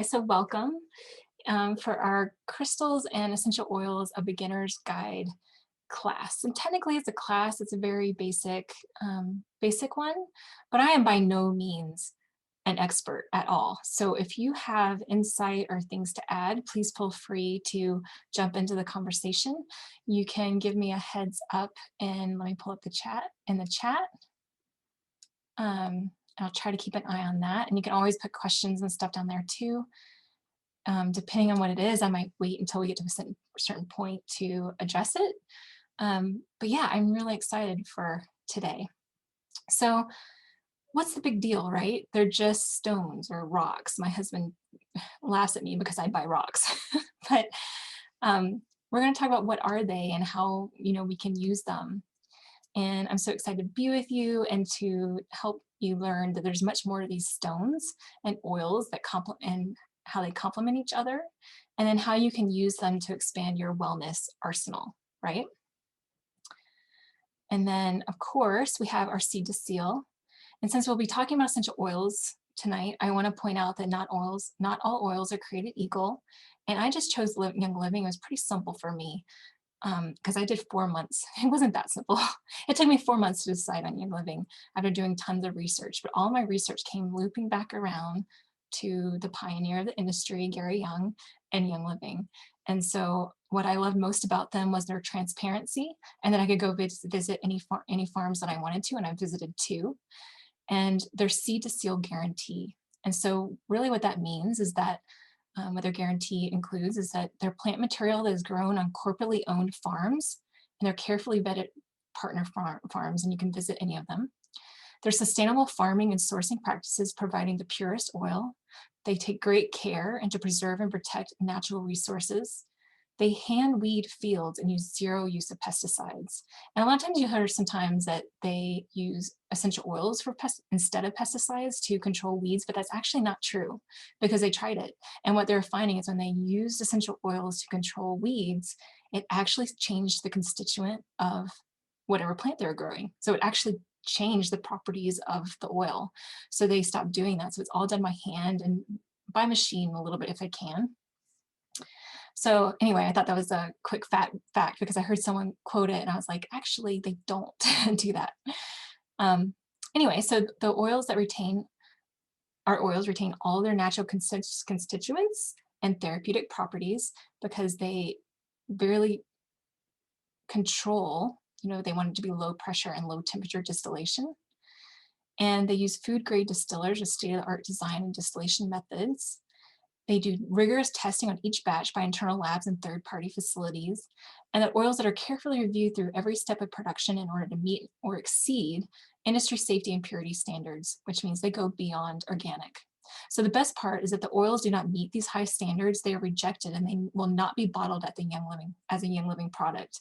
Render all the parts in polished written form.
So welcome for our crystals and essential oils, a beginner's guide class. And technically it's a class, it's a very basic one, but I am by no means an expert at all. So if you have insight or things to add, please feel free to jump into the conversation. You can give me a heads up and let me pull up the chat in the chat. I'll try to keep an eye on that. And you can always put questions and stuff down there too. Depending on what it is, I might wait until we get to a certain point to address it. But yeah, I'm really excited for today. So what's the big deal, right? They're just stones or rocks. My husband laughs at me because I buy rocks. But we're going to talk about what are they and how we can use them. And I'm so excited to be with you and to help you learn that there's much more to these stones and oils that complement and how they complement each other, and then how you can use them to expand your wellness arsenal, right? And then, of course, we have our seed to seal. And since we'll be talking about essential oils tonight, I want to point out that not all oils are created equal. And I just chose Young Living. It was pretty simple for me because I did 4 months. It wasn't that simple. It took me 4 months to decide on Young Living after doing tons of research. But all my research came looping back around to the pioneer of the industry, Gary Young, and Young Living. And so what I loved most about them was their transparency, and that I could go visit any farms that I wanted to, and I visited two, and their seed to seal guarantee. And so really what that means is that what their guarantee includes is that their plant material that is grown on corporately owned farms, and they're carefully vetted partner farms, and you can visit any of them. There's sustainable farming and sourcing practices providing the purest oil. They take great care and to preserve and protect natural resources. They hand weed fields and use zero use of pesticides. And a lot of times you hear sometimes that they use essential oils instead of pesticides to control weeds, but that's actually not true because they tried it. And what they're finding is when they used essential oils to control weeds, it actually changed the constituent of whatever plant they were growing. So it actually changed the properties of the oil. So they stopped doing that. So it's all done by hand and by machine a little bit if I can. So anyway, I thought that was a quick fact because I heard someone quote it and I was like, actually, they don't do that. Anyway, so the oils that our oils retain all their natural constituents and therapeutic properties because they barely control, they want it to be low pressure and low temperature distillation. And they use food grade distillers with state-of-the-art design and distillation methods. They do rigorous testing on each batch by internal labs and third-party facilities, and the oils that are carefully reviewed through every step of production in order to meet or exceed industry safety and purity standards, which means they go beyond organic. So the best part is that the oils do not meet these high standards. They are rejected and they will not be bottled at as a Young Living product.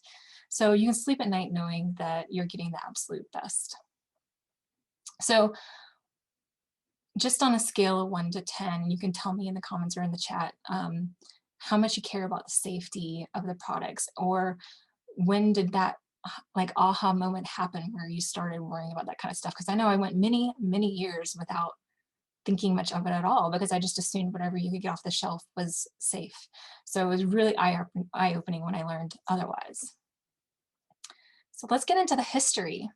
So you can sleep at night knowing that you're getting the absolute best. So just on a scale of 1 to 10, you can tell me in the comments or in the chat how much you care about the safety of the products, or when did that like aha moment happen where you started worrying about that kind of stuff? Because I know I went many, many years without thinking much of it at all because I just assumed whatever you could get off the shelf was safe. So it was really eye-opening when I learned otherwise. So let's get into the history.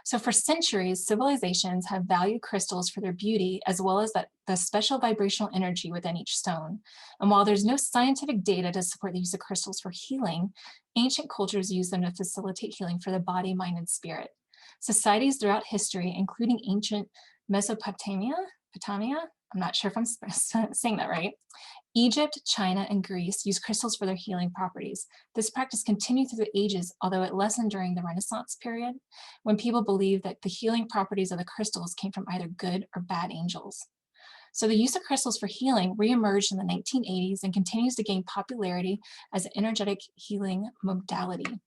So for centuries, civilizations have valued crystals for their beauty as well as the special vibrational energy within each stone. And while there's no scientific data to support the use of crystals for healing, ancient cultures used them to facilitate healing for the body, mind, and spirit. Societies throughout history, including ancient Mesopotamia, I'm not sure if I'm saying that right, Egypt, China, and Greece used crystals for their healing properties. This practice continued through the ages, although it lessened during the Renaissance period, when people believed that the healing properties of the crystals came from either good or bad angels. So the use of crystals for healing reemerged in the 1980s and continues to gain popularity as an energetic healing modality.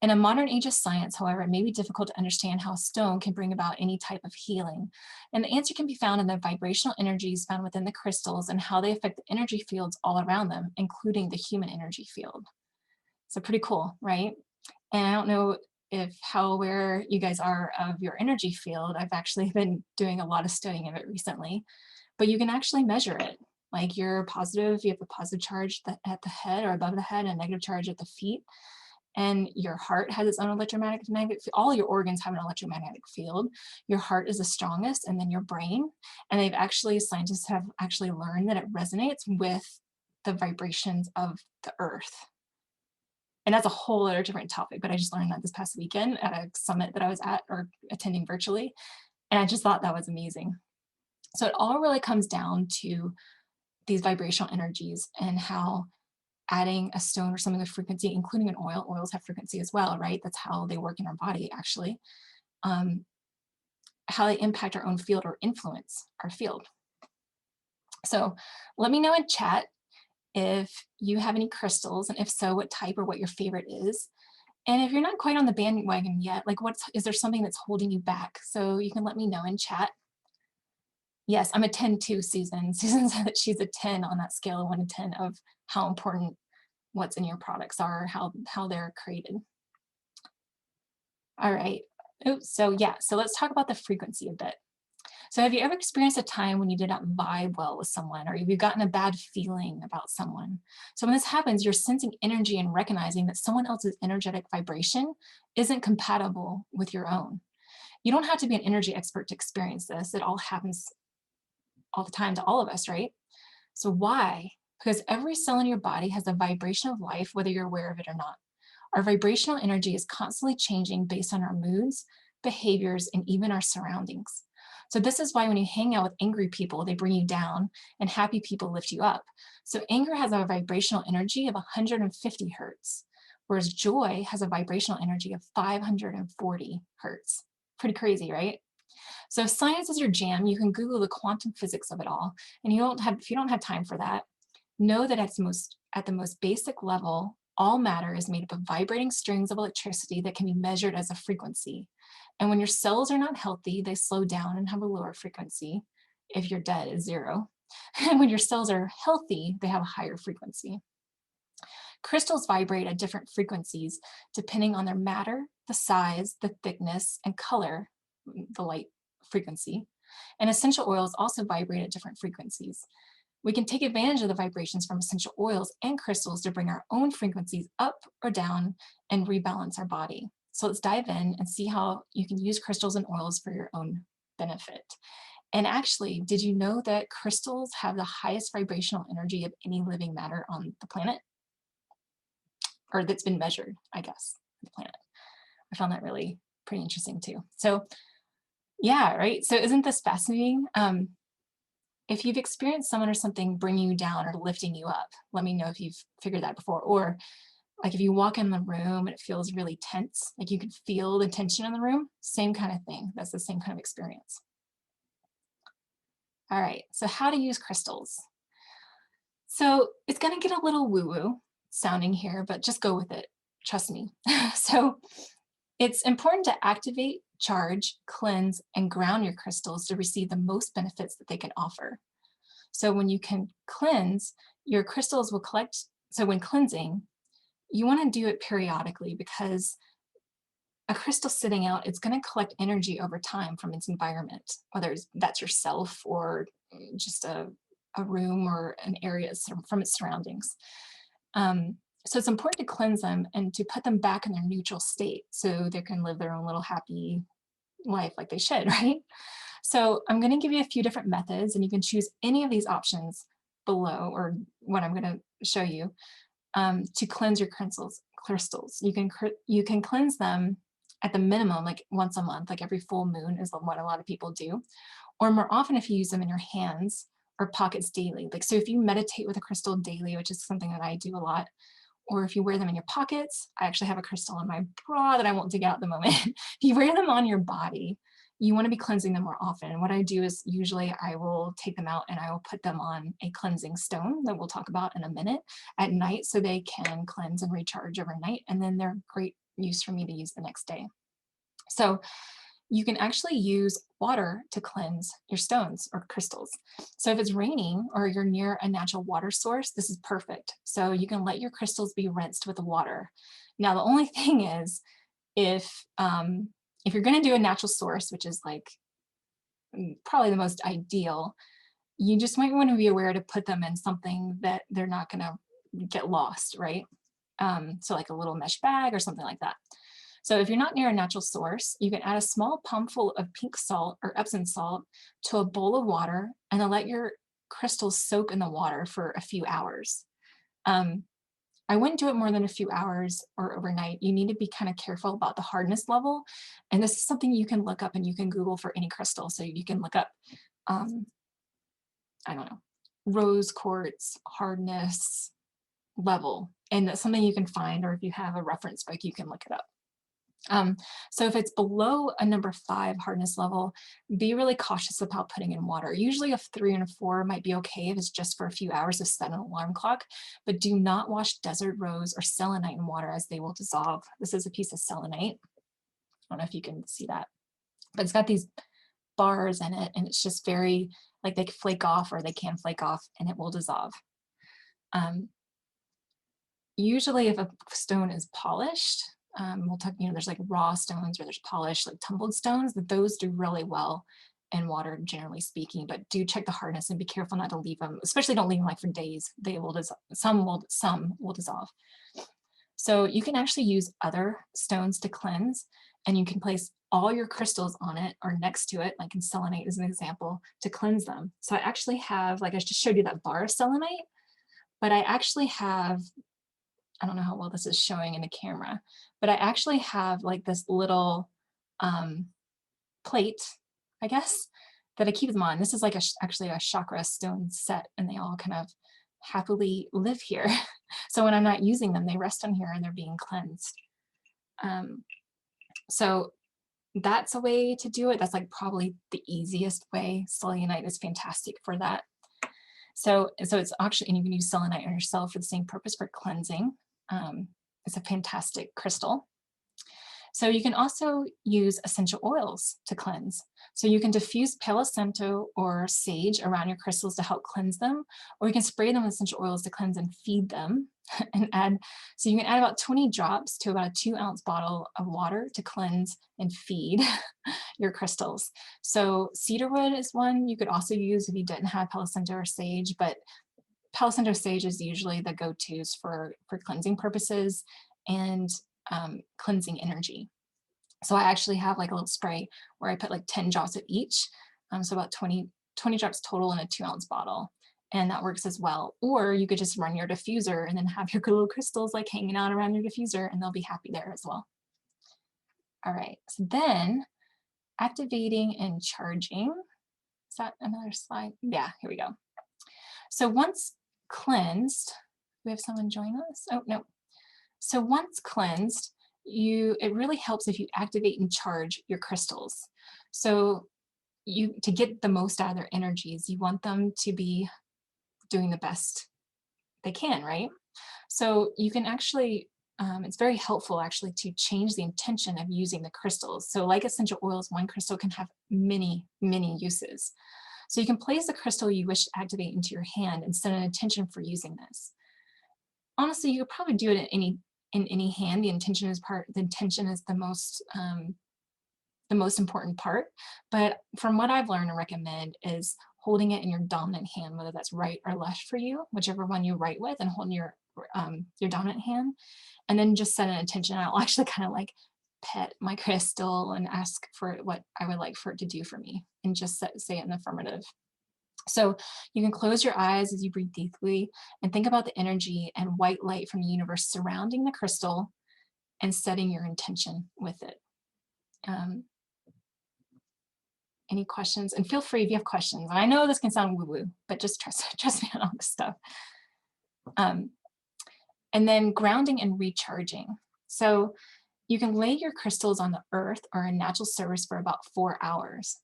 In a modern age of science, however, it may be difficult to understand how a stone can bring about any type of healing. And the answer can be found in the vibrational energies found within the crystals and how they affect the energy fields all around them, including the human energy field. So pretty cool, right? And I don't know how aware you guys are of your energy field. I've actually been doing a lot of studying of it recently, but you can actually measure it. Like you're positive, you have a positive charge at the head or above the head and a negative charge at the feet. And your heart has its own electromagnetic, all your organs have an electromagnetic field. Your heart is the strongest, and then your brain. And scientists have actually learned that it resonates with the vibrations of the earth. And that's a whole other different topic, but I just learned that this past weekend at a summit that I was at or attending virtually. And I just thought that was amazing. So it all really comes down to these vibrational energies and how adding a stone or something with frequency, including an oil, oils have frequency as well, right? That's how they work in our body, actually. Um, how they impact our own field or influence our field. So let me know in chat if you have any crystals, and if so, what type or what your favorite is. And if you're not quite on the bandwagon yet, like is there something that's holding you back? So you can let me know in chat. Yes, I'm a 10 too, Susan. Susan said that she's a 10 on that scale of 1 to 10 of how important what's in your products are, how they're created. All right. Oops, so yeah, so let's talk about the frequency a bit. So have you ever experienced a time when you did not vibe well with someone, or you've gotten a bad feeling about someone? So when this happens, you're sensing energy and recognizing that someone else's energetic vibration isn't compatible with your own. You don't have to be an energy expert to experience this. It all happens all the time to all of us, right? So why? Because every cell in your body has a vibration of life, whether you're aware of it or not. Our vibrational energy is constantly changing based on our moods, behaviors, and even our surroundings. So this is why when you hang out with angry people, they bring you down, and happy people lift you up. So anger has a vibrational energy of 150 hertz, whereas joy has a vibrational energy of 540 hertz. Pretty crazy, right? So if science is your jam, you can Google the quantum physics of it all. And if you don't have time for that, know that at the most basic level, all matter is made up of vibrating strings of electricity that can be measured as a frequency. And when your cells are not healthy, they slow down and have a lower frequency. If you're dead, it's 0. And when your cells are healthy, they have a higher frequency. Crystals vibrate at different frequencies depending on their matter, the size, the thickness, and color, the light frequency. And essential oils also vibrate at different frequencies. We can take advantage of the vibrations from essential oils and crystals to bring our own frequencies up or down and rebalance our body. So let's dive in and see how you can use crystals and oils for your own benefit. And actually, did you know that crystals have the highest vibrational energy of any living matter on the planet? Or that's been measured, I guess, on the planet. I found that really pretty interesting too. So yeah, right. So isn't this fascinating? If you've experienced someone or something bringing you down or lifting you up, let me know if you've figured that before. Or like if you walk in the room and it feels really tense, like you can feel the tension in the room, same kind of thing. That's the same kind of experience. All right, so how to use crystals. So it's gonna get a little woo-woo sounding here, but just go with it, trust me. So it's important to activate, charge, cleanse, and ground your crystals to receive the most benefits that they can offer. So when you can cleanse, your crystals will collect. So when cleansing, you want to do it periodically because a crystal sitting out, it's going to collect energy over time from its environment, whether that's yourself or just a room or an area from its surroundings. So it's important to cleanse them and to put them back in their neutral state so they can live their own little happy life like they should, right? So I'm going to give you a few different methods, and you can choose any of these options below, or what I'm going to show you, to cleanse your crystals. You can cleanse them at the minimum, like once a month, like every full moon is what a lot of people do, or more often if you use them in your hands or pockets daily. Like, so if you meditate with a crystal daily, which is something that I do a lot, or if you wear them in your pockets, I actually have a crystal in my bra that I won't dig out at the moment. If you wear them on your body, you want to be cleansing them more often. And what I do is usually I will take them out and I will put them on a cleansing stone that we'll talk about in a minute at night so they can cleanse and recharge overnight. And then they're great use for me to use the next day. So you can actually use water to cleanse your stones or crystals. So if it's raining or you're near a natural water source, this is perfect. So you can let your crystals be rinsed with the water. Now, the only thing is if you're going to do a natural source, which is like probably the most ideal, you just might want to be aware to put them in something that they're not going to get lost, right? So like a little mesh bag or something like that. So if you're not near a natural source, you can add a small pumpful of pink salt or Epsom salt to a bowl of water and then let your crystals soak in the water for a few hours. Um, I wouldn't do it more than a few hours or overnight. You need to be kind of careful about the hardness level. And this is something you can look up and you can Google for any crystal. So you can look up, um, I don't know, rose quartz hardness level. And that's something you can find, or if you have a reference book, you can look it up. Um, so if it's below a number 5 hardness level, be really cautious about putting in water. Usually a 3 and a 4 might be okay if it's just for a few hours to set an alarm clock, but do not wash desert rose or selenite in water as they will dissolve. This is a piece of selenite. I don't know if you can see that, but it's got these bars in it and it's just very, like they flake off or they can flake off and it will dissolve. Um, Usually if a stone is polished, we'll talk, there's like raw stones or there's polished, like tumbled stones, that those do really well in water, generally speaking, but do check the hardness and be careful not to leave them, especially don't leave them like for days. They will dissolve, some will dissolve. So you can actually use other stones to cleanse, and you can place all your crystals on it or next to it, like in selenite as an example, to cleanse them. So I actually have, like I just showed you that bar of selenite, but I actually have, I don't know how well this is showing in the camera, but I actually have like this little um, plate, I guess, that I keep them on. This is like actually a chakra stone set, and they all kind of happily live here. So when I'm not using them, they rest on here and they're being cleansed. Um, so that's a way to do it. That's like probably the easiest way. Selenite is fantastic for that. So it's actually, and you can use selenite on yourself for the same purpose for cleansing. It's a fantastic crystal. So you can also use essential oils to cleanse. So you can diffuse Palo Santo or sage around your crystals to help cleanse them, or you can spray them with essential oils to cleanse and feed them. And add, so you can add about 20 drops to about a 2-ounce bottle of water to cleanse and feed your crystals. So cedarwood is one you could also use if you didn't have Palo Santo or sage, but Palo Santo sage is usually the go-tos for cleansing purposes and cleansing energy. So I actually have like a little spray where I put like 10 drops of each. So about 20 drops total in a 2-ounce bottle. And that works as well. Or you could just run your diffuser and then have your little crystals like hanging out around your diffuser and they'll be happy there as well. All right, so then activating and charging. Is that another slide? Yeah, here we go. So once cleansed, we have someone join us? Oh, no. So once cleansed, it really helps if you activate and charge your crystals. So to get the most out of their energies, you want them to be doing the best they can, right? So you can actually, it's very helpful actually to change the intention of using the crystals. So like essential oils, one crystal can have many, many uses. So you can place the crystal you wish to activate into your hand and set an intention for using this. Honestly, you could probably do it in any hand. The intention is the most important part. But from what I've learned and recommend is holding it in your dominant hand, whether that's right or left for you, whichever one you write with, and holding your dominant hand, and then just set an intention. I'll actually kind of like pet my crystal and ask for what I would like for it to do for me, and just say it in the affirmative. So you can close your eyes as you breathe deeply and think about the energy and white light from the universe surrounding the crystal and setting your intention with it. Any questions? And feel free if you have questions. And I know this can sound woo-woo, but just trust me on all this stuff. And then grounding and recharging. So you can lay your crystals on the earth or a natural surface for about 4 hours.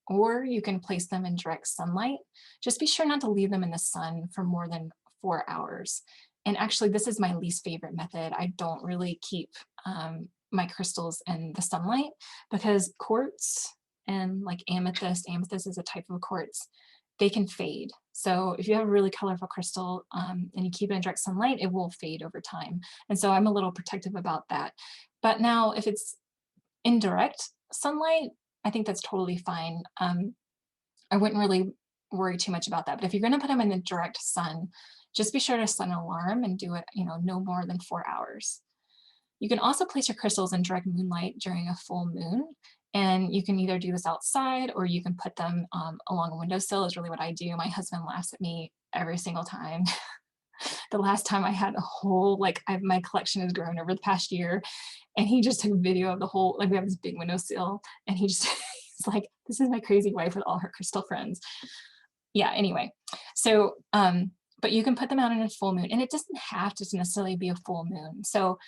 Or you can place them in direct sunlight. Just be sure not to leave them in the sun for more than 4 hours. And actually, this is my least favorite method. I don't really keep my crystals in the sunlight because quartz and like amethyst is a type of quartz, they can fade. So if you have a really colorful crystal and you keep it in direct sunlight, it will fade over time. And so I'm a little protective about that. But now if it's indirect sunlight, I think that's totally fine. I wouldn't really worry too much about that. But if you're going to put them in the direct sun, just be sure to set an alarm and do it, no more than 4 hours. You can also place your crystals in direct moonlight during a full moon. And you can either do this outside or you can put them along a windowsill, is really what I do. My husband laughs at me every single time. The last time I had a whole, like, my collection has grown over the past year, and he just took a video of the whole, like, we have this big windowsill, and he just, he's like, this is my crazy wife with all her crystal friends. Yeah, anyway. So, but you can put them out in a full moon, and it doesn't have to necessarily be a full moon. So,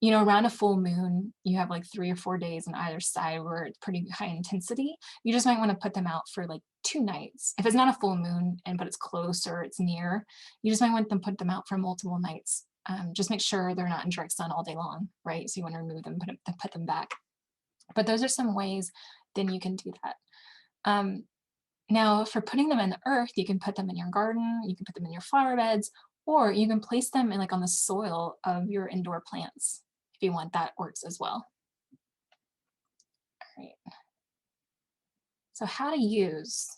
around a full moon, you have like 3 or 4 days on either side where it's pretty high intensity. You just might want to put them out for like 2 nights. If it's not a full moon but it's close or it's near, you just might want them put them out for multiple nights. Just make sure they're not in direct sun all day long, right? So you want to remove them, put them back. But those are some ways then you can do that. Now, for putting them in the earth, you can put them in your garden, you can put them in your flower beds, or you can place them in, like, on the soil of your indoor plants. If you want, that works as well. All right. So how to use.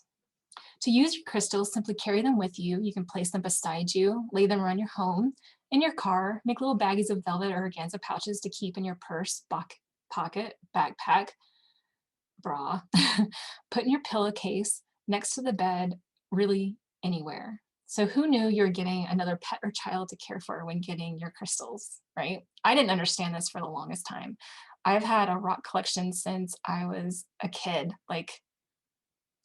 To use your crystals, simply carry them with you. You can place them beside you, lay them around your home, in your car, make little baggies of velvet or organza pouches to keep in your purse, pocket, backpack, bra, put in your pillowcase, next to the bed, really anywhere. So who knew you're getting another pet or child to care for when getting your crystals, right? I didn't understand this for the longest time. I've had a rock collection since I was a kid, like,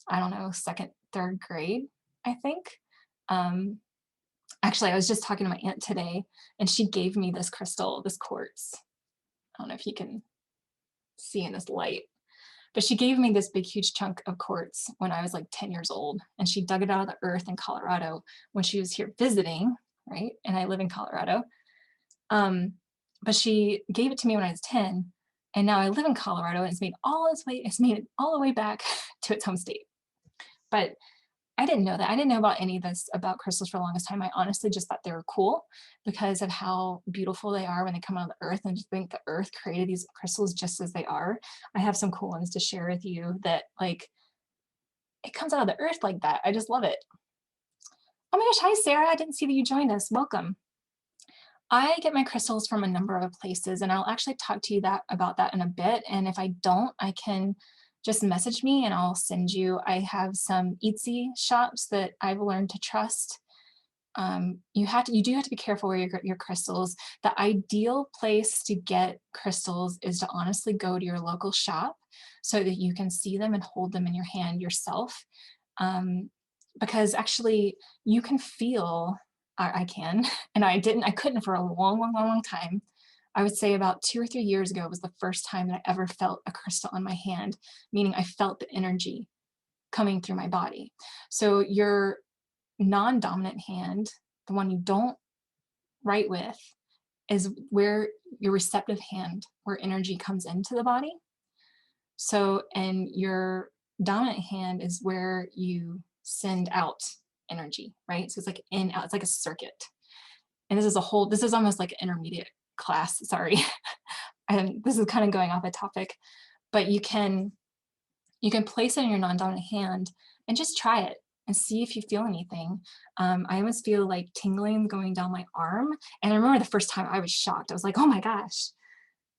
I don't know, second, third grade, I think. Um, Actually, I was just talking to my aunt today, and she gave me this crystal, this quartz. I don't know if you can see in this light. But she gave me this big, huge chunk of quartz when I was like 10 years old. And she dug it out of the earth in Colorado when she was here visiting, right? And I live in Colorado. But she gave it to me when I was 10. And now I live in Colorado, and it's made it all the way back to its home state. But I didn't know that. I didn't know about any of this about crystals for the longest time. I honestly just thought they were cool because of how beautiful they are when they come out of the earth, and just think the earth created these crystals just as they are. I have some cool ones to share with you that, like, it comes out of the earth like that. I just love it. Oh my gosh, hi Sarah, I didn't see that you joined us. Welcome. I get my crystals from a number of places, and I'll actually talk to you about that in a bit. And if I don't, I can just message me and I'll send you. I have some Etsy shops that I've learned to trust. You do have to be careful where you get your crystals. The ideal place to get crystals is to honestly go to your local shop so that you can see them and hold them in your hand yourself. Because actually you can feel, I can, and I couldn't for a long, long, long, long time. I would say about 2 or 3 years ago was the first time that I ever felt a crystal on my hand, meaning I felt the energy coming through my body. So your non-dominant hand, the one you don't write with, is where your receptive hand, where energy comes into the body. So, and your dominant hand is where you send out energy, right? So it's like in, out, it's like a circuit. And this is almost like an intermediate class, sorry. And this is kind of going off a topic, but you can place it in your non-dominant hand and just try it and see if you feel anything. I almost feel like tingling going down my arm. And I remember the first time I was shocked. I was like, oh my gosh.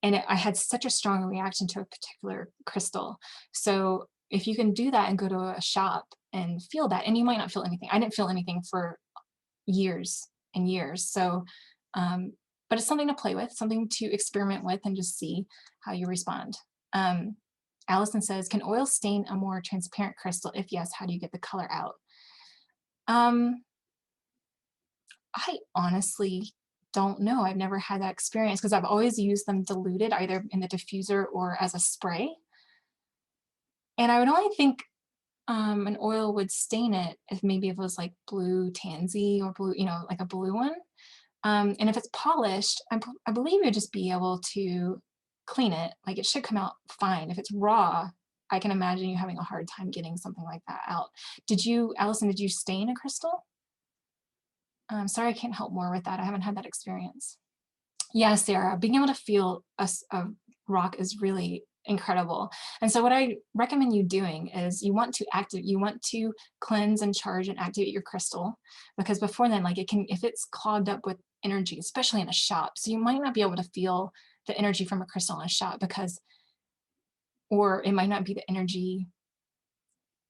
And I had such a strong reaction to a particular crystal. So if you can do that and go to a shop and feel that, and you might not feel anything. I didn't feel anything for years and years. So, but it's something to play with, something to experiment with, and just see how you respond. Allison says, can oil stain a more transparent crystal? If yes, how do you get the color out? I honestly don't know. I've never had that experience because I've always used them diluted either in the diffuser or as a spray. And I would only think an oil would stain it if maybe it was like blue tansy or blue, like a blue one. And if it's polished, I believe you'd just be able to clean it. Like, it should come out fine. If it's raw, I can imagine you having a hard time getting something like that out. Allison, did you stain a crystal? Sorry, I can't help more with that. I haven't had that experience. Yeah, Sarah, being able to feel a rock is really Incredible. And so what I recommend you doing is you want to cleanse and charge and activate your crystal, because before then, like, it can, if it's clogged up with energy, especially in a shop, so you might not be able to feel the energy from a crystal in a shop because, or it might not be the energy,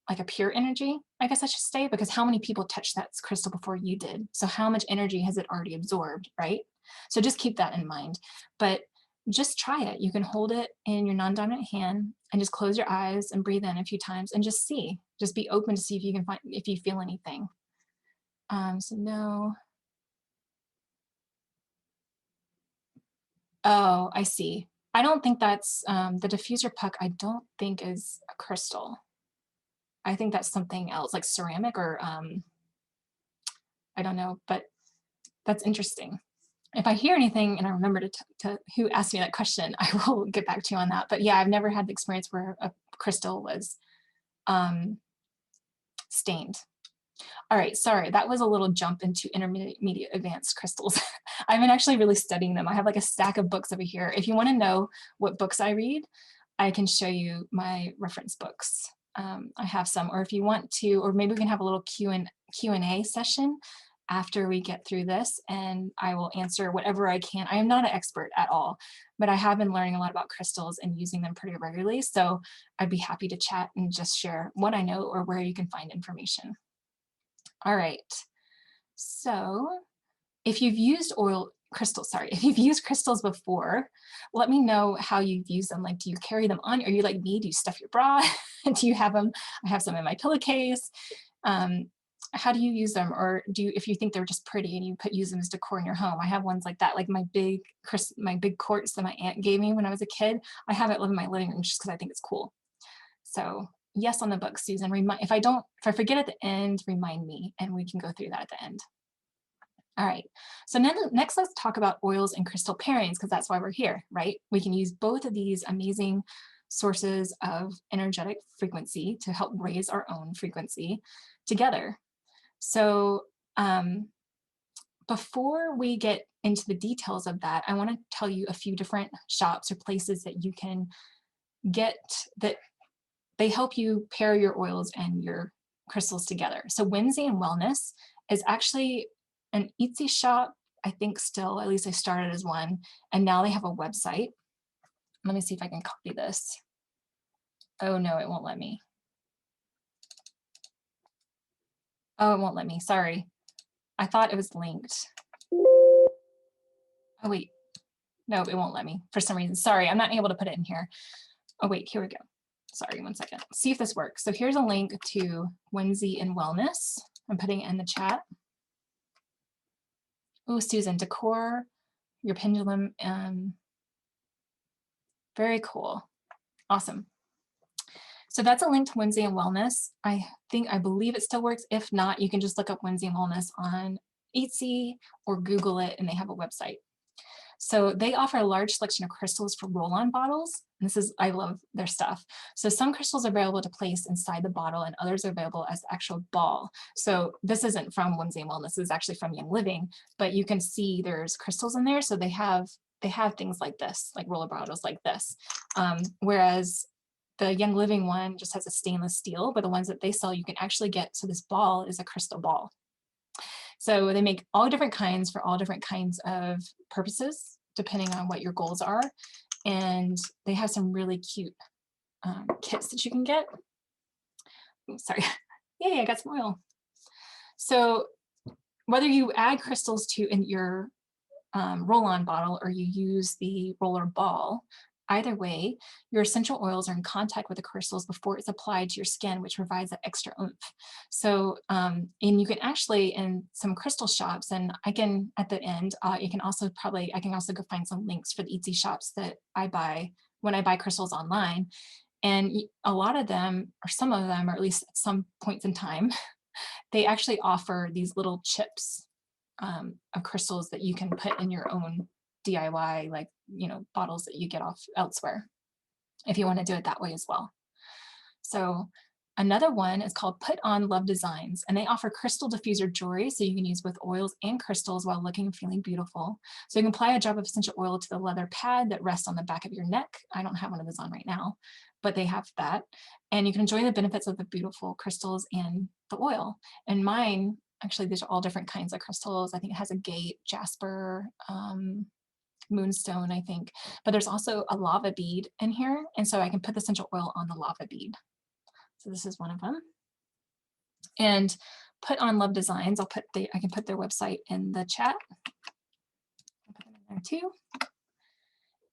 like a pure energy, I guess I should say, because how many people touched that crystal before you did? So how much energy has it already absorbed, right? So just keep that in mind. But just try it. You can hold it in your non-dominant hand and just close your eyes and breathe in a few times and just see. Just be open to see if you can find, if you feel anything. So no. Oh, I see. I don't think that's the diffuser puck. I don't think is a crystal. I think that's something else, like ceramic or I don't know, but that's interesting. If I hear anything and I remember to who asked me that question, I will get back to you on that. But yeah, I've never had the experience where a crystal was um, stained. All right, sorry, that was a little jump into intermediate advanced crystals. I've been actually really studying them. I have like a stack of books over here. If you want to know what books I read, I can show you my reference books. I have some, or if you want to, or maybe we can have a little Q&A session after we get through this, and I will answer whatever I can. I am not an expert at all, but I have been learning a lot about crystals and using them pretty regularly. So I'd be happy to chat and just share what I know or where you can find information. All right. So if you've used if you've used crystals before, let me know how you've used them. Like, do you carry them on? Are you like me? Do you stuff your bra? Do you have them? I have some in my pillowcase. How do you use them? Or do you, if you think they're just pretty and you use them as decor in your home? I have ones like that, like my big quartz that my aunt gave me when I was a kid. I have it live in my living room just because I think it's cool. So yes on the book, Susan. If I forget at the end, remind me and we can go through that at the end. All right, so next let's talk about oils and crystal pairings, because that's why we're here, right? We can use both of these amazing sources of energetic frequency to help raise our own frequency together. So before we get into the details of that, I want to tell you a few different shops or places that you can get that they help you pair your oils and your crystals together. So Whimsy and Wellness is actually an Etsy shop, I think still, at least I started as one, and now they have a website. Let me see if I can copy this. Oh no, it won't let me. Oh, it won't let me, sorry. I thought it was linked. Oh wait, no, it won't let me for some reason. Sorry, I'm not able to put it in here. Oh wait, here we go. Sorry, one second. See if this works. So here's a link to Whimsy and Wellness. I'm putting it in the chat. Oh, Susan, decor, your pendulum, very cool. Awesome. So that's a link to Whimsy and Wellness. I believe it still works. If not, you can just look up Whimsy and Wellness on Etsy or Google it, and they have a website. So they offer a large selection of crystals for roll-on bottles. And I love their stuff. So some crystals are available to place inside the bottle and others are available as the actual ball. So this isn't from Whimsy and Wellness, this is actually from Young Living, but you can see there's crystals in there. So they have things like this, like roller bottles like this. Whereas the Young Living one just has a stainless steel, but the ones that they sell, you can actually get, so this ball is a crystal ball. So they make all different kinds for all different kinds of purposes, depending on what your goals are. And they have some really cute kits that you can get. Oh, sorry. Yay, I got some oil. So whether you add crystals to in your roll-on bottle or you use the roller ball, either way, your essential oils are in contact with the crystals before it's applied to your skin, which provides that extra oomph. So, and you can actually, in some crystal shops, and I can, at the end, I can also go find some links for the Etsy shops that I buy when I buy crystals online. And a lot of them, or some of them, or at least at some points in time, they actually offer these little chips of crystals that you can put in your own DIY, like, bottles that you get off elsewhere, if you want to do it that way as well. So Another one is called Put On Love Designs, and they offer crystal diffuser jewelry so you can use both oils and crystals while looking and feeling beautiful. So you can apply a drop of essential oil to the leather pad that rests on the back of your neck. I don't have one of those on right now, but they have that. And you can enjoy the benefits of the beautiful crystals and the oil. And mine, actually, these are all different kinds of crystals. I think it has agate, jasper, moonstone, I think. But there's also a lava bead in here. And so I can put the essential oil on the lava bead. So this is one of them. And Put On Love Designs, I can put their website in the chat. I'll put them in there too.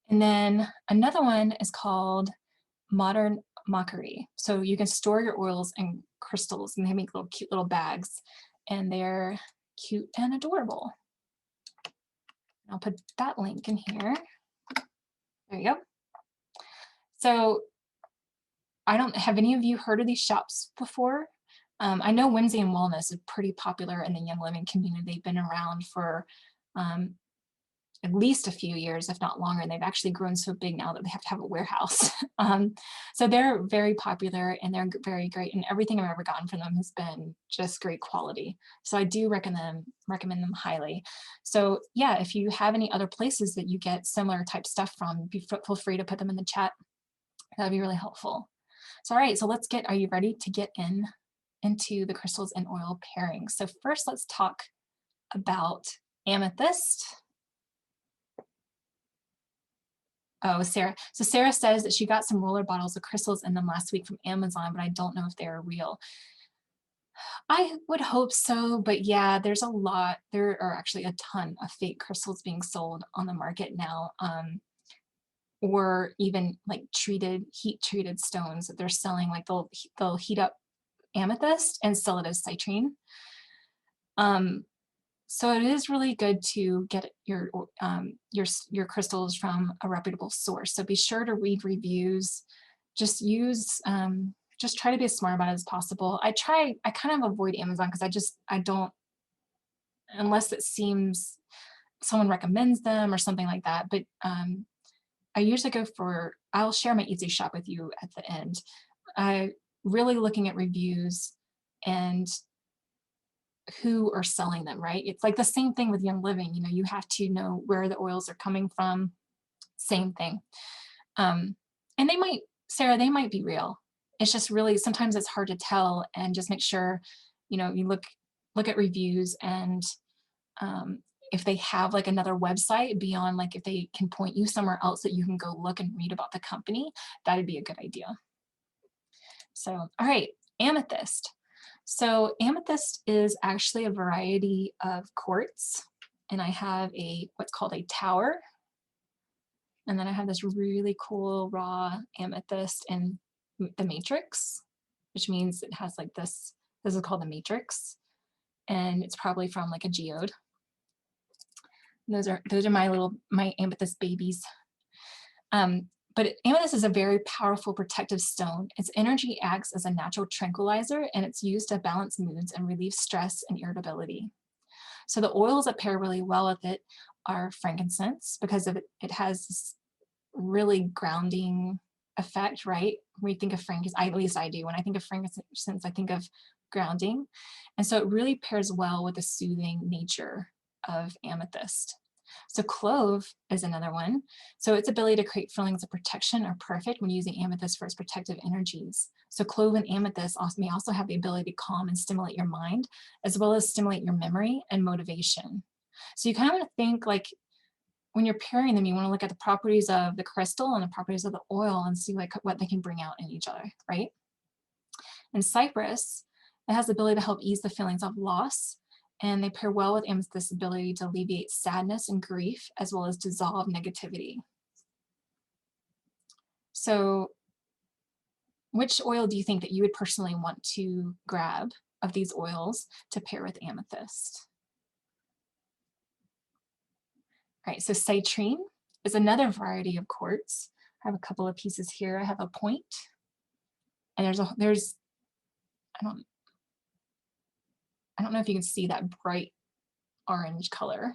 And then another one is called Modern Mockery. So you can store your oils and crystals, and they make little cute little bags, and they're cute and adorable. I'll put that link in here. There you go. So I don't have any of you heard of these shops before? I know Whimsy and Wellness is pretty popular in the Young Living community. They've been around for at least a few years, if not longer, and they've actually grown so big now that they have to have a warehouse. So they're very popular and they're very great, and everything I've ever gotten from them has been just great quality. So I do recommend them highly. So yeah, if you have any other places that you get similar type stuff from, feel free to put them in the chat. That'd be really helpful. So all right, so are you ready to get into the crystals and oil pairing? So first let's talk about amethyst. Oh, Sarah. So Sarah says that she got some roller bottles of crystals in them last week from Amazon, but I don't know if they are real. I would hope so, but yeah, there are actually a ton of fake crystals being sold on the market now, or even like heat treated stones that they're selling. Like they'll heat up amethyst and sell it as citrine. So it is really good to get your crystals from a reputable source. So be sure to read reviews. Just try to be as smart about it as possible. I kind of avoid Amazon because I don't, unless it seems someone recommends them or something like that. But I usually I'll share my Etsy shop with you at the end. Really looking at reviews and who are selling them, right? It's like the same thing with Young Living. You have to know where the oils are coming from. Same thing. And Sarah, they might be real. It's just really, sometimes it's hard to tell, and just make sure, you look at reviews, and if they have like another website beyond, like if they can point you somewhere else that you can go look and read about the company, that'd be a good idea. So, all right, amethyst. So amethyst is actually a variety of quartz, and I have what's called a tower, and then I have this really cool raw amethyst in the matrix, which means it has like this is called the matrix, and it's probably from like a geode. And those are my amethyst babies. But amethyst is a very powerful protective stone. Its energy acts as a natural tranquilizer, and it's used to balance moods and relieve stress and irritability. So the oils that pair really well with it are frankincense, because of it has this really grounding effect, right? When you think of frankincense, at least I do, when I think of frankincense, I think of grounding. And so it really pairs well with the soothing nature of amethyst. So clove is another one. So its ability to create feelings of protection are perfect when using amethyst for its protective energies. So clove and amethyst may also have the ability to calm and stimulate your mind, as well as stimulate your memory and motivation. So you kind of want to think, like, when you're pairing them, you want to look at the properties of the crystal and the properties of the oil and see like what they can bring out in each other, right? And cypress, it has the ability to help ease the feelings of loss, and they pair well with amethyst's ability to alleviate sadness and grief, as well as dissolve negativity. So which oil do you think that you would personally want to grab of these oils to pair with amethyst? All right, so citrine is another variety of quartz. I have a couple of pieces here. I have a point, and I don't know if you can see that bright orange color,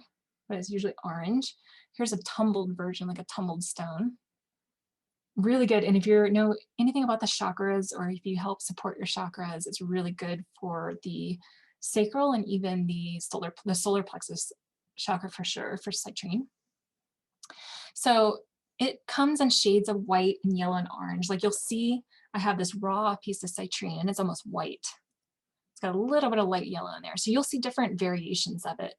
but it's usually orange. Here's a tumbled version, like a tumbled stone. Really good. And if you know anything about the chakras or if you help support your chakras, it's really good for the sacral and even the solar plexus chakra for sure for citrine. So it comes in shades of white and yellow and orange. Like you'll see, I have this raw piece of citrine and it's almost white. It's got a little bit of light yellow in there. So you'll see different variations of it.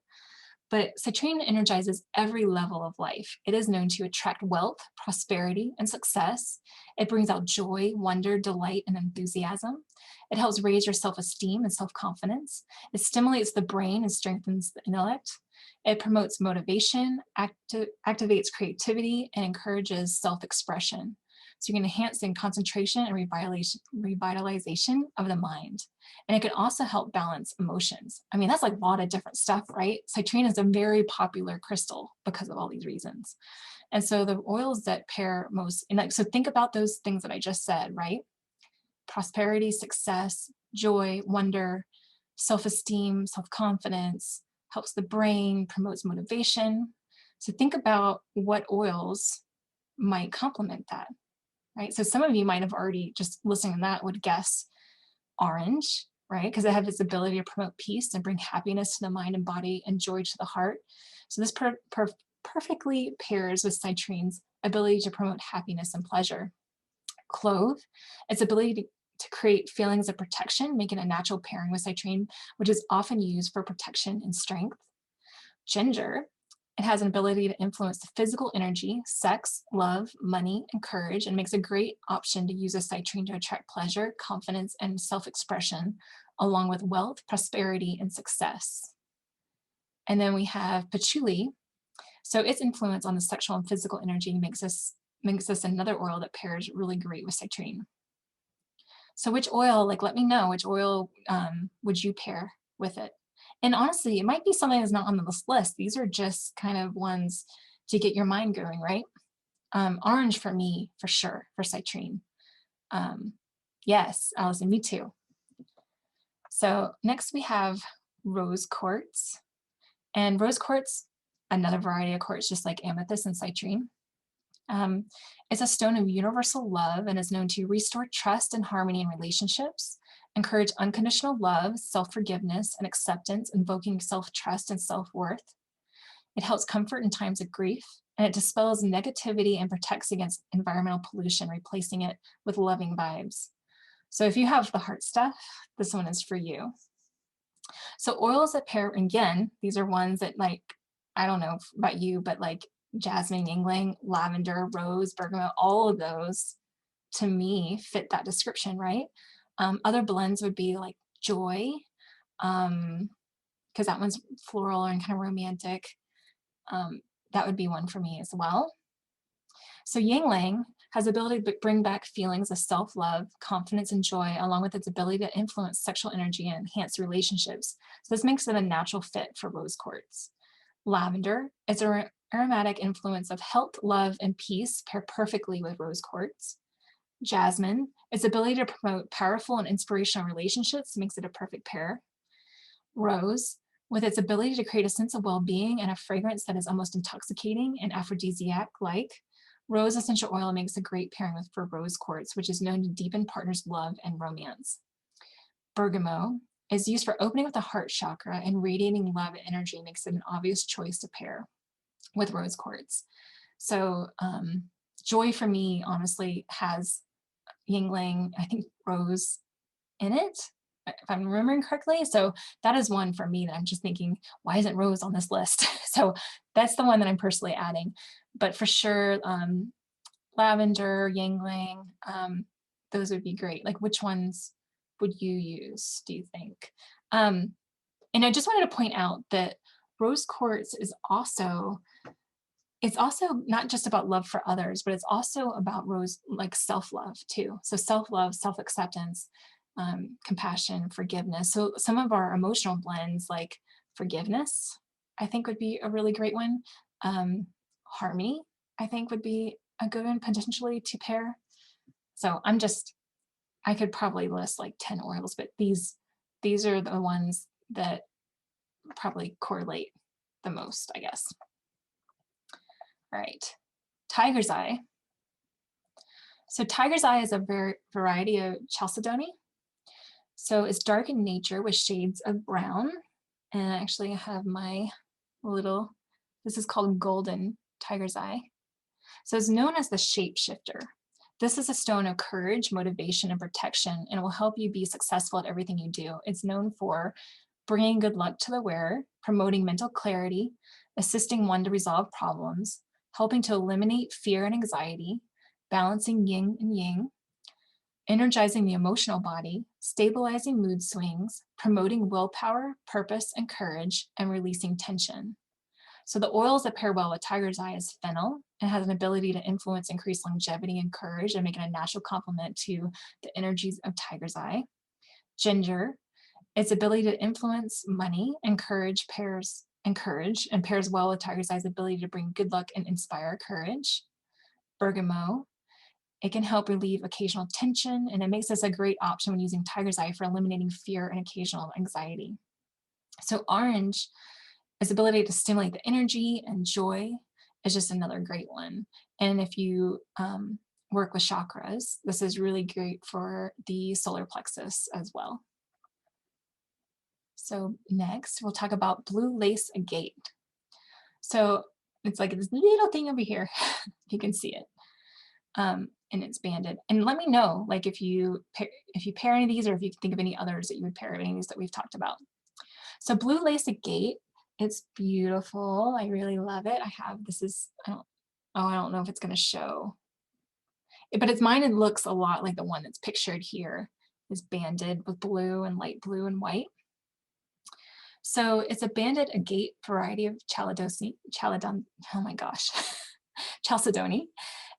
But citrine energizes every level of life. It is known to attract wealth, prosperity, and success. It brings out joy, wonder, delight, and enthusiasm. It helps raise your self esteem and self confidence. It stimulates the brain and strengthens the intellect. It promotes motivation, activates creativity, and encourages self expression. So you can enhance the concentration and revitalization of the mind. And it can also help balance emotions. I mean, that's like a lot of different stuff, right? Citrine is a very popular crystal because of all these reasons. And so the oils that pair most, and like, so think about those things that I just said, right? Prosperity, success, joy, wonder, self esteem, self confidence, helps the brain, promotes motivation. So think about what oils might complement that, right? So some of you might have already just listening to that would guess orange, right? Because it has its ability to promote peace and bring happiness to the mind and body and joy to the heart. So this perfectly pairs with citrine's ability to promote happiness and pleasure. Clove, its ability to create feelings of protection, making a natural pairing with citrine, which is often used for protection and strength. Ginger, it has an ability to influence the physical energy, sex, love, money, and courage, and makes a great option to use a citrine to attract pleasure, confidence, and self expression, along with wealth, prosperity, and success. And then we have patchouli. So its influence on the sexual and physical energy makes this another oil that pairs really great with citrine. So which oil, like let me know, which oil would you pair with it? And honestly, it might be something that's not on this list. These are just kind of ones to get your mind going, right? Orange for me, for sure, for citrine. Um, yes, Allison, me too. So next we have rose quartz. And rose quartz, another variety of quartz, just like amethyst and citrine. Um, it's a stone of universal love and is known to restore trust and harmony in relationships, encourage unconditional love, self forgiveness, and acceptance, invoking self trust and self worth. It helps comfort in times of grief, and it dispels negativity and protects against environmental pollution, replacing it with loving vibes. So if you have the heart stuff, this one is for you. So oils that pair, again, these are ones that like, I don't know about you, but like jasmine, yingling, lavender, rose, bergamot, all of those to me fit that description, right? Other blends would be like joy, because that one's floral and kind of romantic. That would be one for me as well. So Yingling has the ability to bring back feelings of self-love, confidence, and joy, along with its ability to influence sexual energy and enhance relationships. So this makes it a natural fit for rose quartz. Lavender is an aromatic influence of health, love, and peace pair perfectly with rose quartz. Jasmine, its ability to promote powerful and inspirational relationships makes it a perfect pair. Rose, with its ability to create a sense of well-being and a fragrance that is almost intoxicating and aphrodisiac-like, rose essential oil makes a great pairing for rose quartz, which is known to deepen partners' love and romance. Bergamot is used for opening up the heart chakra, and radiating love and energy makes it an obvious choice to pair with rose quartz. So joy for me, honestly, has Yingling, I think rose in it, if I'm remembering correctly. So that is one for me that I'm just thinking, why isn't rose on this list? So that's the one that I'm personally adding. But for sure, lavender, yangling, those would be great. Like which ones would you use, do you think? And I just wanted to point out that rose quartz is also, it's also not just about love for others, but it's also about rose, like self-love too. So self-love, self-acceptance, compassion, forgiveness. So some of our emotional blends like forgiveness, I think would be a really great one. Harmony, I think would be a good one potentially to pair. So I could probably list like 10 oils, but these are the ones that probably correlate the most, I guess. All right, tiger's eye. So tiger's eye is a variety of chalcedony. So it's dark in nature with shades of brown. And actually I have my little, this is called golden tiger's eye. So it's known as the shapeshifter. This is a stone of courage, motivation, and protection, and it will help you be successful at everything you do. It's known for bringing good luck to the wearer, promoting mental clarity, assisting one to resolve problems, helping to eliminate fear and anxiety, balancing yin and yang, energizing the emotional body, stabilizing mood swings, promoting willpower, purpose, and courage, and releasing tension. So the oils that pair well with tiger's eye is fennel. It has an ability to influence increased longevity and courage and make it a natural complement to the energies of tiger's eye. Ginger, its ability to influence money and courage and pairs well with tiger's eye's ability to bring good luck and inspire courage. Bergamot, it can help relieve occasional tension, and it makes this a great option when using tiger's eye for eliminating fear and occasional anxiety. So orange, its ability to stimulate the energy and joy is just another great one. And if you work with chakras, this is really great for the solar plexus as well. So next, we'll talk about blue lace agate. So it's like this little thing over here. You can see it. And it's banded. And let me know, like if you pair any of these, or if you can think of any others that you would pair any of these that we've talked about. So blue lace agate, it's beautiful. I really love it. I have this is I don't know if it's going to show, but it's mine. It looks a lot like the one that's pictured here. Is banded with blue and light blue and white. So it's a banded agate variety of oh my gosh, chalcedony,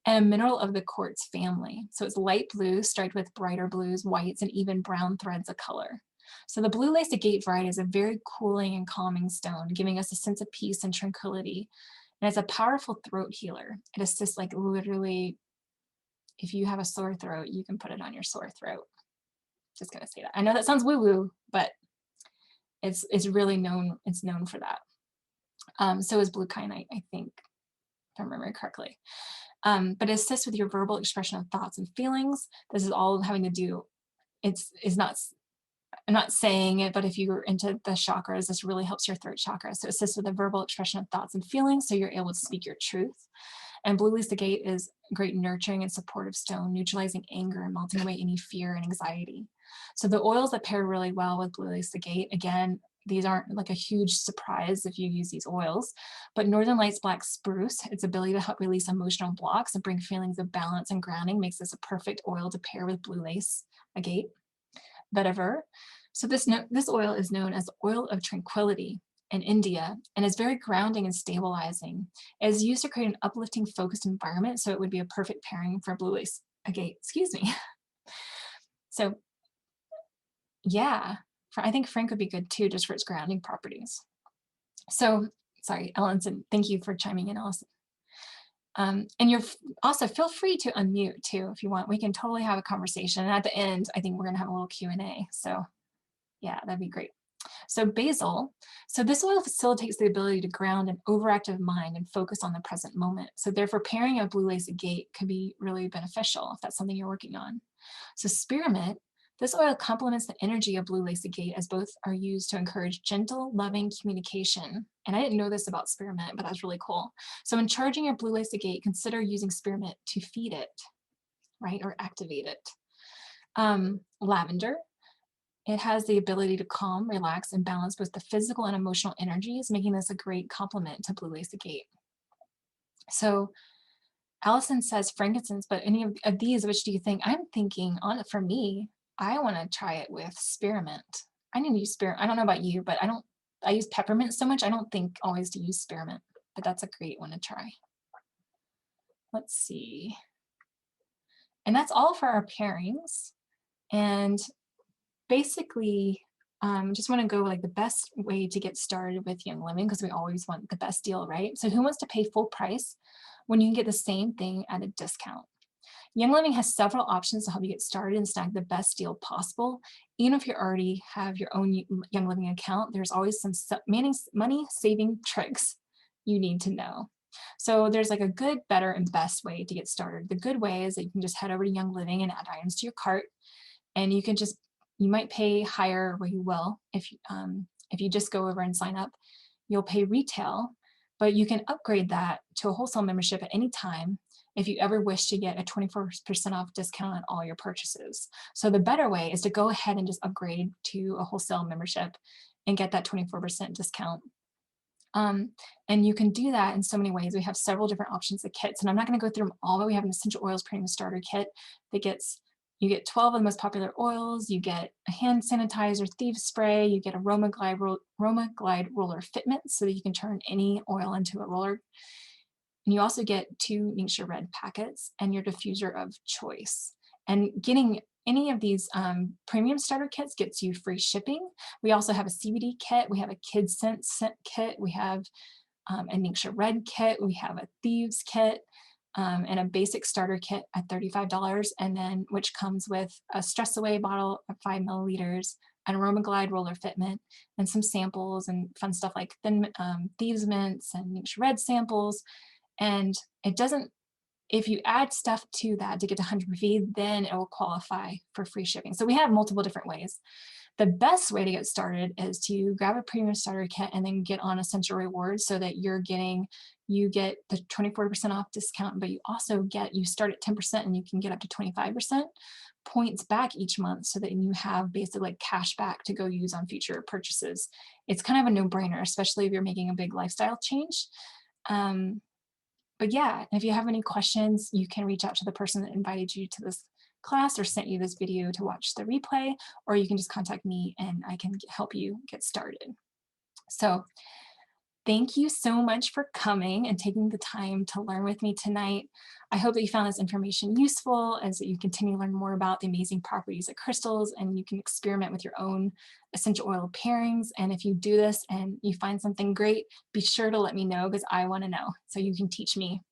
and a mineral of the quartz family. So it's light blue striped with brighter blues, whites, and even brown threads of color. So the blue lace agate variety is a very cooling and calming stone, giving us a sense of peace and tranquility. And it's a powerful throat healer. It assists, like, literally, if you have a sore throat, you can put it on your sore throat. Just gonna say that. I know that sounds woo-woo, but it's really known, it's known for that. So is blue kyanite, I think, if I remember correctly. But it assists with your verbal expression of thoughts and feelings. This is all having to do, it's not, I'm not saying it, but if you're into the chakras, this really helps your throat chakra. So it assists with the verbal expression of thoughts and feelings, so you're able to speak your truth. And blue lace agate is a great nurturing and supportive stone, neutralizing anger and melting away any fear and anxiety. So the oils that pair really well with blue lace agate, again, these aren't like a huge surprise if you use these oils, but Northern Lights black spruce, its ability to help release emotional blocks and bring feelings of balance and grounding makes this a perfect oil to pair with blue lace agate. Vetiver, so this oil is known as oil of tranquility in India and is very grounding and stabilizing. It is used to create an uplifting, focused environment, so it would be a perfect pairing for blue lace agate. Excuse me. So yeah, I think Frank would be good too, just for its grounding properties. So sorry, Ellison, thank you for chiming in, Ellison. And you're also, feel free to unmute too if you want. We can totally have a conversation. And at the end, I think we're gonna have a little Q&A. So yeah, that'd be great. So basil, so this oil facilitates the ability to ground an overactive mind and focus on the present moment. So therefore pairing a blue lace agate could be really beneficial if that's something you're working on. So spearmint, this oil complements the energy of blue lace agate, as both are used to encourage gentle, loving communication. And I didn't know this about spearmint, but that's really cool. So when charging your blue lace agate, consider using spearmint to feed it, right, or activate it. Lavender, it has the ability to calm, relax, and balance both the physical and emotional energies, making this a great complement to blue lace agate. So Allison says frankincense, but any of these, which do you think? I'm thinking, for me, I want to try it with spearmint. I need to use spearmint. I don't know about you, but I use peppermint so much, I don't think always to use spearmint, but that's a great one to try. Let's see. And that's all for our pairings. And basically, just want to go like the best way to get started with Young Living, because we always want the best deal, right? So who wants to pay full price when you can get the same thing at a discount? Young Living has several options to help you get started and snag the best deal possible. Even if you already have your own Young Living account, there's always some money saving tricks you need to know. So there's like a good, better, and best way to get started. The good way is that you can just head over to Young Living and add items to your cart, and you can just, you might pay higher, or you will if you just go over and sign up. You'll pay retail, but you can upgrade that to a wholesale membership at any time if you ever wish to get a 24% off discount on all your purchases. So the better way is to go ahead and just upgrade to a wholesale membership and get that 24% discount. Um, and you can do that in so many ways. We have several different options of kits, and I'm not going to go through them all, but we have an essential oils premium starter kit that gets, you get 12 of the most popular oils, you get a hand sanitizer, thieves spray, you get aroma glide roller fitment so that you can turn any oil into a roller. And you also get 2 Ningxia Red packets and your diffuser of choice. And getting any of these premium starter kits gets you free shipping. We also have a CBD kit. We have a kids scent kit. We have a Ningxia Red kit. We have a Thieves kit and a basic starter kit at $35, and then which comes with a Stress Away bottle of 5 milliliters, an Aroma Glide roller fitment, and some samples and fun stuff like Thieves mints and Ningxia Red samples. And it doesn't, if you add stuff to that to get to 100 feet, then it will qualify for free shipping. So we have multiple different ways. The best way to get started is to grab a premium starter kit and then get on Essential Rewards so that you get the 24% off discount, but you also you start at 10% and you can get up to 25% points back each month so that you have basically like cash back to go use on future purchases. It's kind of a no-brainer, especially if you're making a big lifestyle change. But yeah, if you have any questions, you can reach out to the person that invited you to this class or sent you this video to watch the replay, or you can just contact me and I can help you get started. So thank you so much for coming and taking the time to learn with me tonight. I hope that you found this information useful as that you continue to learn more about the amazing properties of crystals, and you can experiment with your own essential oil pairings. And if you do this and you find something great, be sure to let me know because I want to know so you can teach me.